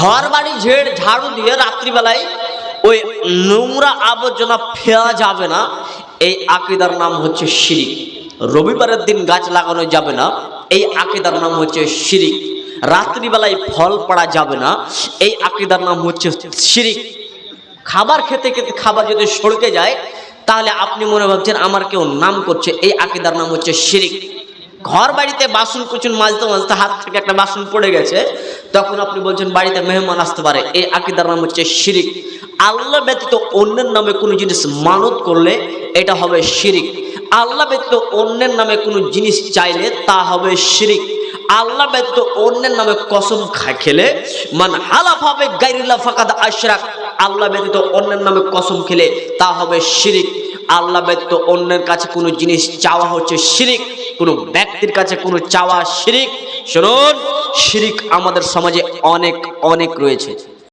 ঘর বাড়ি ঝাড়ু দিয়ে রাত্রিবেলায় ওই নোংরা আবর্জনা ফেলা যাবে না, এই আকীদার নাম হচ্ছে শিরিক। রবিবারের দিন গাছ লাগানো যাবে না, এই আকীদার নাম হচ্ছে শিরিক। রাত্রিবেলায় ফল পড়া যাবে না, এই আকীদার নাম হচ্ছে শিরিক। খাবার খেতে খেতে খাবার যদি সড়কে যায় তাহলে আপনি মনে ভাবছেন আমার কেউ নাম করছে, এই আকীদার নাম হচ্ছে শিরিক। ঘর বাড়িতে বাসন কুচুন মাজতে মাজতে হাত থেকে একটা বাসন পড়ে গেছে, তখন আপনি বলছেন বাড়িতে মেহমান আসতে পারে, এই আকীদার নাম হচ্ছে শিরিক। আল্লাহ ব্যতীত অন্যের নামে কোনো জিনিস মানত করলে এটা হবে শিরিক। আল্লাহ ব্যতীত অন্যের নামে কোনো জিনিস চাইলে তা হবে শিরিক। আল্লাহ ব্যতীত অন্যের নামে কসম খেলে মান হালাফা বিগাইরিল্লাহ ফাকাদ আশরাক, আল্লাহ ব্যতীত অন্যের নামে কসম খেলে তা হবে শিরিক। আল্লাহ ব্যতীত অন্যের কাছে কোনো জিনিস চাওয়া হচ্ছে শিরিক, কোনো ব্যক্তির কাছে কোনো চাওয়া শিরিক। শুনুন, শিরিক আমাদের সমাজে অনেক অনেক রয়েছে।